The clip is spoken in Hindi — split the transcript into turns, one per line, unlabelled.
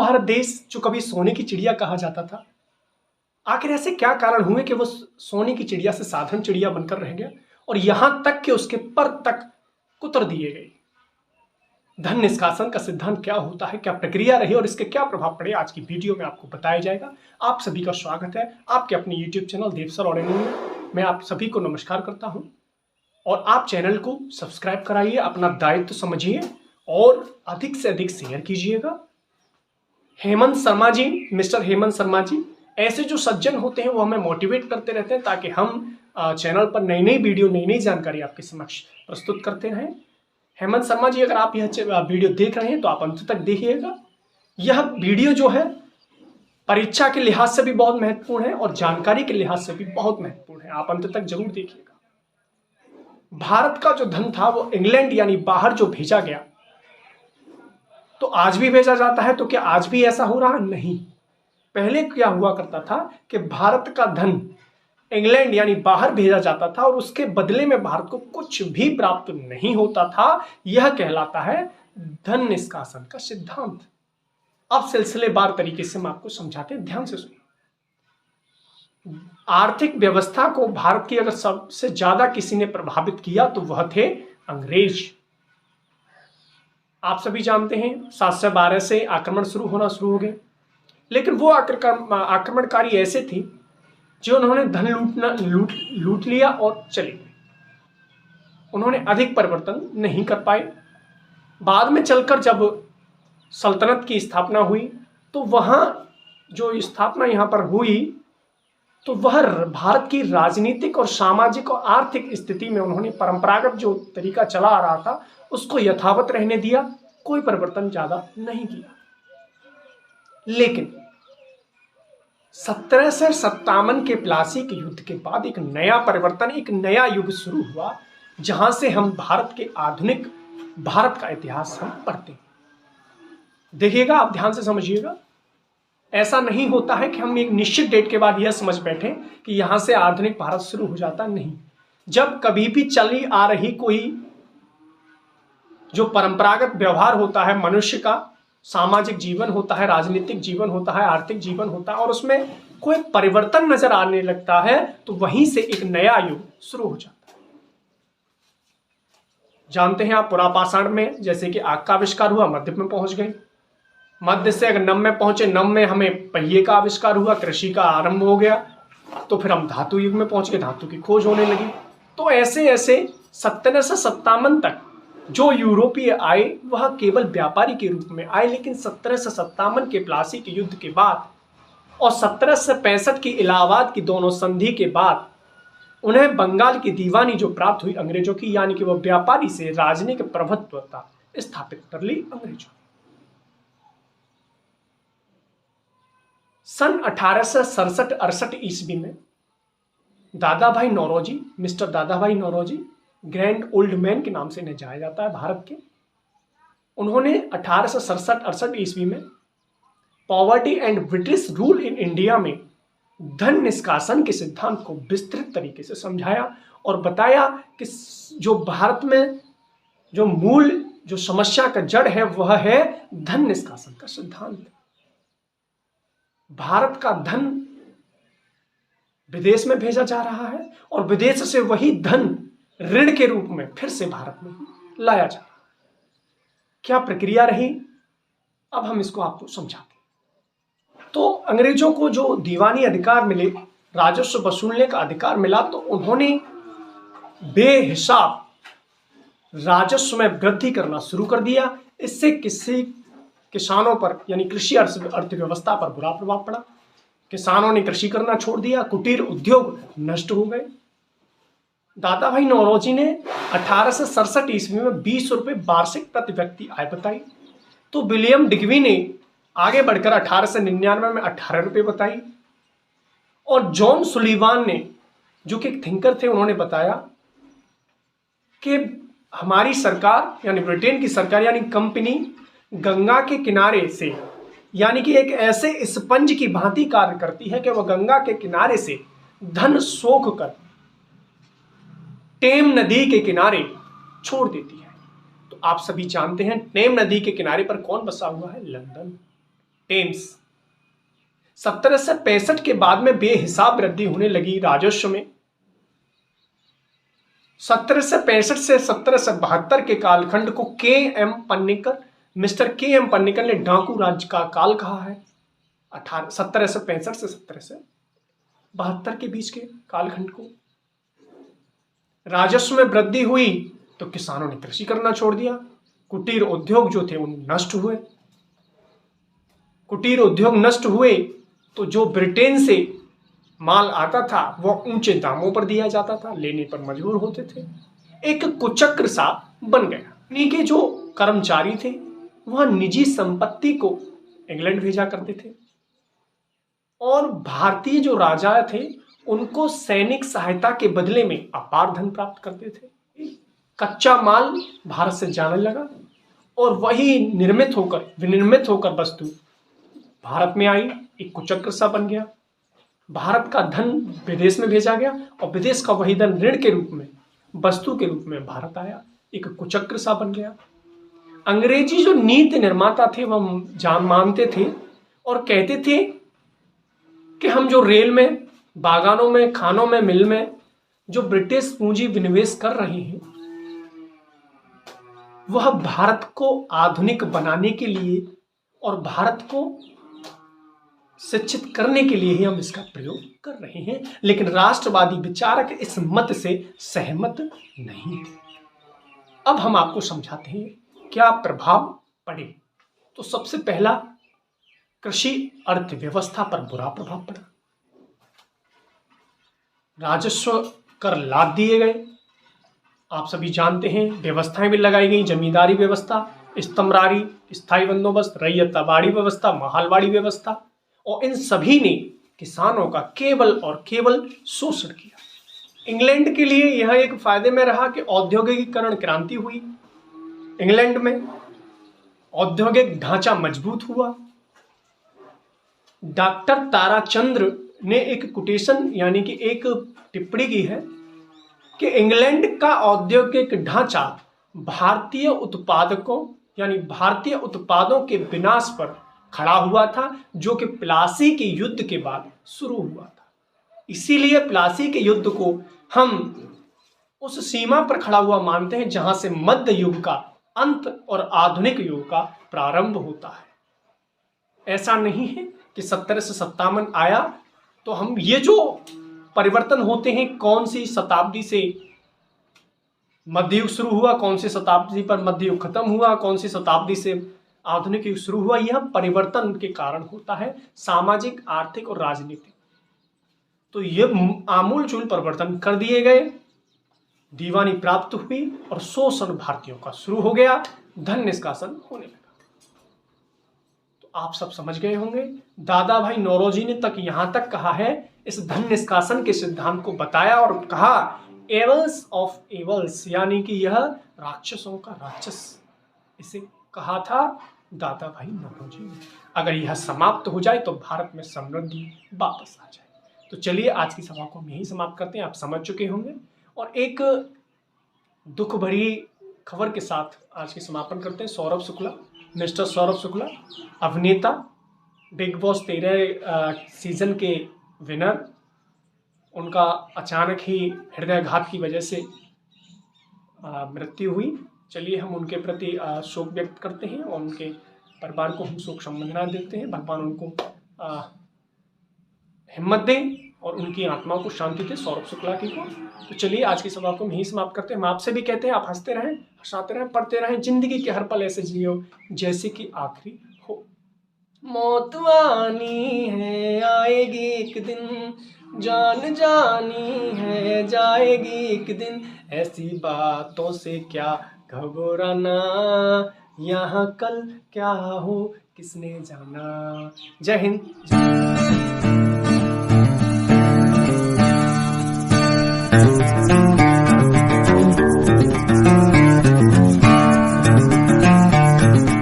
भारत देश जो कभी सोने की चिड़िया कहा जाता था, आखिर ऐसे क्या कारण हुए कि वो सोने की चिड़िया से साधारण चिड़िया बनकर रह गया और यहां तक कि उसके पर तक कुतर दिए गए। धन निष्कासन का सिद्धांत क्या होता है, क्या प्रक्रिया रही और इसके क्या प्रभाव पड़े, आज की वीडियो में आपको बताया जाएगा। आप सभी का स्वागत है आपके अपने YouTube चैनल देवसर और में। मैं आप सभी को नमस्कार करता हूं और आप चैनल को सब्सक्राइब कराइए, अपना दायित्व समझिए और अधिक से अधिक शेयर कीजिएगा। हेमंत शर्मा जी, मिस्टर हेमंत शर्मा जी, ऐसे जो सज्जन होते हैं वो हमें मोटिवेट करते रहते हैं ताकि हम चैनल पर नई नई वीडियो, नई नई जानकारी आपके समक्ष प्रस्तुत करते रहें। हेमंत शर्मा जी, अगर आप यह वीडियो देख रहे हैं तो आप अंत तक देखिएगा। यह वीडियो जो है परीक्षा के लिहाज से भी बहुत महत्वपूर्ण है और जानकारी के लिहाज से भी बहुत महत्वपूर्ण है, आप अंत तक जरूर देखिएगा। भारत का जो धन था वो इंग्लैंड यानी बाहर जो भेजा गया, तो आज भी भेजा जाता है। तो क्या आज भी ऐसा हो रहा? नहीं। पहले क्या हुआ करता था कि भारत का धन इंग्लैंड यानी बाहर भेजा जाता था और उसके बदले में भारत को कुछ भी प्राप्त नहीं होता था। यह कहलाता है धन निष्कासन का सिद्धांत। अब सिलसिलेवार तरीके से हम आपको समझाते हैं, ध्यान से सुनिए। आर्थिक व्यवस्था को भारत की अगर सबसे ज्यादा किसी ने प्रभावित किया तो वह थे अंग्रेज। आप सभी जानते हैं 712 से आक्रमण शुरू हो गए, लेकिन वो आक्रमणकारी ऐसे थे जो उन्होंने धन लूट लिया और चले गए। उन्होंने अधिक परिवर्तन नहीं कर पाए। बाद में चलकर जब सल्तनत की स्थापना हुई तो वहां जो स्थापना यहां पर हुई तो वह भारत की राजनीतिक और सामाजिक और आर्थिक स्थिति में उन्होंने परंपरागत जो तरीका चला आ रहा था उसको यथावत रहने दिया, कोई परिवर्तन ज्यादा नहीं किया। लेकिन 1757 के प्लासी के युद्ध के बाद एक नया परिवर्तन, एक नया युग शुरू हुआ जहां से हम भारत के आधुनिक भारत का इतिहास हम पढ़ते हैं। देखिएगा, आप ध्यान से समझिएगा। ऐसा नहीं होता है कि हम एक निश्चित डेट के बाद यह समझ बैठे कि यहां से आधुनिक भारत शुरू हो जाता, नहीं। जब कभी भी चली आ रही कोई जो परंपरागत व्यवहार होता है मनुष्य का, सामाजिक जीवन होता है, राजनीतिक जीवन होता है, आर्थिक जीवन होता है और उसमें कोई परिवर्तन नजर आने लगता है तो वहीं से एक नया युग शुरू हो जाता है। जानते हैं आप, पुरापाषाण में जैसे कि आग का आविष्कार हुआ, मध्य में पहुंच गए। मध्य से अगर नव में पहुंचे, नव में हमें पहिए का आविष्कार हुआ, कृषि का आरंभ हो गया, तो फिर हम धातु युग में पहुंच गए, धातु की खोज होने लगी। तो ऐसे ऐसे 1757 तक जो यूरोपीय आए वह केवल व्यापारी के रूप में आए, लेकिन 1757 के प्लासी के युद्ध के बाद और 1765 की इलाहाबाद की दोनों संधि के बाद उन्हें बंगाल की दीवानी जो प्राप्त हुई अंग्रेजों की, यानी कि वह व्यापारी से राजनीतिक प्रभुत्वता स्थापित कर ली अंग्रेजों। सन 1867-68 ईस्वी में दादा भाई नौरोजी, मिस्टर दादा भाई नौरोजी, ग्रैंड ओल्ड मैन के नाम से इन्हें जाया जाता है भारत के, उन्होंने 1867-68 ईस्वी में poverty and British rule in India में धन निष्कासन के सिद्धांत को विस्तृत तरीके से समझाया और बताया कि जो भारत में जो मूल जो समस्या का जड़ है वह है धन निष्कासन का सिद्धांत। भारत का धन विदेश में भेजा जा रहा है और विदेश से वही धन ऋण के रूप में फिर से भारत में लाया जा रहा है। क्या प्रक्रिया रही, अब हम इसको आपको समझाते हैं। तो अंग्रेजों को जो दीवानी अधिकार मिले, राजस्व वसूलने का अधिकार मिला, तो उन्होंने बेहिसाब राजस्व में वृद्धि करना शुरू कर दिया। इससे किसी किसानों पर यानी कृषि अर्थव्यवस्था पर बुरा प्रभाव पड़ा। किसानों ने कृषि करना छोड़ दिया, कुटीर उद्योग नष्ट हो गए। दादा भाई नौरोजी ने 1867 ईस्वी में 20 रुपए वार्षिक प्रति व्यक्ति आय बताई। तो विलियम डिग्वी ने आगे बढ़कर 1899 में 18 रुपए बताई और जॉन सुलिवान ने, जो कि एक थिंकर थे, उन्होंने बताया कि हमारी सरकार यानी ब्रिटेन की सरकार यानी कंपनी गंगा के किनारे से, यानी कि एक ऐसे स्पंज की भांति कार्य करती है कि वह गंगा के किनारे से धन सोख कर टेम नदी के किनारे छोड़ देती है। तो आप सभी जानते हैं टेम नदी के किनारे पर कौन बसा हुआ है? लंदन। टेम्स। 1765 के बाद में बेहिसाब वृद्धि होने लगी राजस्व में। 1765 से 1772 के कालखंड को मिस्टर के एम पन्नेकर ने डाकू राज का काल कहा है। 1765 से 1772 के बीच के कालखंड को। राजस्व में वृद्धि हुई तो किसानों ने कृषि करना छोड़ दिया। कुटीर उद्योग जो थे वो नष्ट हुए। कुटीर उद्योग नष्ट हुए तो जो ब्रिटेन से माल आता था वह ऊंचे दामों पर दिया जाता था, लेने पर मजबूर होते थे। एक कुचक्र सा बन गया। इन्हीं के जो कर्मचारी थे वह निजी संपत्ति को इंग्लैंड भेजा करते थे और भारतीय जो राजा थे उनको सैनिक सहायता के बदले में अपार धन प्राप्त करते थे। कच्चा माल भारत से जाने लगा और वही विनिर्मित होकर वस्तु भारत में आई। एक कुचक्र सा बन गया। भारत का धन विदेश में भेजा गया और विदेश का वही धन ऋण के रूप में, वस्तु के रूप में भारत आया। एक कुचक्र सा बन गया। अंग्रेजी जो नीति निर्माता थे वह मानते थे और कहते थे कि हम जो रेल में, बागानों में, खानों में, मिल में जो ब्रिटिश पूंजी विनिवेश कर रहे हैं वह भारत को आधुनिक बनाने के लिए और भारत को शिक्षित करने के लिए ही हम इसका प्रयोग कर रहे हैं। लेकिन राष्ट्रवादी विचारक इस मत से सहमत नहीं थे। अब हम आपको समझाते हैं क्या प्रभाव पड़े। तो सबसे पहला, कृषि अर्थव्यवस्था पर बुरा प्रभाव पड़ा। राजस्व कर लाद दिए गए। आप सभी जानते हैं व्यवस्थाएं भी लगाई गई। जमींदारी व्यवस्था, स्तमरारी, स्थायी बंदोबस्त, रैयतवाड़ी व्यवस्था, महालवाड़ी व्यवस्था, और इन सभी ने किसानों का केवल और केवल शोषण किया। इंग्लैंड के लिए यह एक फायदे में रहा कि औद्योगिकीकरण क्रांति हुई। इंग्लैंड में औद्योगिक ढांचा मजबूत हुआ। डॉक्टर ताराचंद्र ने एक कोटेशन यानी कि एक टिप्पणी की है कि इंग्लैंड का औद्योगिक ढांचा भारतीय उत्पादकों यानी भारतीय उत्पादों के विनाश पर खड़ा हुआ था, जो कि प्लासी के युद्ध के बाद शुरू हुआ था। इसीलिए प्लासी के युद्ध को हम उस सीमा पर खड़ा हुआ मानते हैं जहां से मध्य युग का अंत और आधुनिक युग का प्रारंभ होता है। ऐसा नहीं है कि 1757 आया तो हम ये जो परिवर्तन होते हैं, कौन सी शताब्दी से मध्य युग शुरू हुआ, कौन सी शताब्दी पर मध्य युग खत्म हुआ, कौन सी शताब्दी से आधुनिक युग शुरू हुआ, यह परिवर्तन के कारण होता है, सामाजिक, आर्थिक और राजनीतिक। तो ये आमूलचूल परिवर्तन कर दिए गए। दीवानी प्राप्त हुई और शोषण भारतीयों का शुरू हो गया। धन निष्कासन होने लगा। तो आप सब समझ गए होंगे। दादा भाई नौरोजी ने तक यहां तक कहा है, इस धन निष्कासन के सिद्धांत को बताया और कहा एवल्स ऑफ एवल्स, यानी कि यह राक्षसों का राक्षस, इसे कहा था दादा भाई नौरोजी ने। अगर यह समाप्त हो जाए तो भारत में समृद्धि वापस आ जाए। तो चलिए आज की सभा को हम यही समाप्त करते हैं। आप समझ चुके होंगे और एक दुख भरी खबर के साथ आज की समापन करते हैं। सौरभ शुक्ला, मिस्टर सौरभ शुक्ला, अभिनेता, बिग बॉस 13 सीजन के विनर, उनका अचानक ही हृदयाघात की वजह से मृत्यु हुई। चलिए हम उनके प्रति शोक व्यक्त करते हैं और उनके परिवार को हम शोक संवेदना देते हैं। भगवान उनको हिम्मत दें और उनकी आत्मा को शांति दे, सौरभ शुक्ला की को। तो चलिए आज की सभा को हम यहीं समाप्त करते हैं। हम आपसे भी कहते हैं आप हंसते रहें, हंसाते रहें, पढ़ते रहें, जिंदगी के हर पल ऐसे जियो जैसे कि आखिरी हो। मौत आनी है आएगी एक दिन, जान जानी है जाएगी एक दिन, ऐसी बातों से क्या घबराना, यहाँ कल क्या हो किसने जाना। जय हिंद।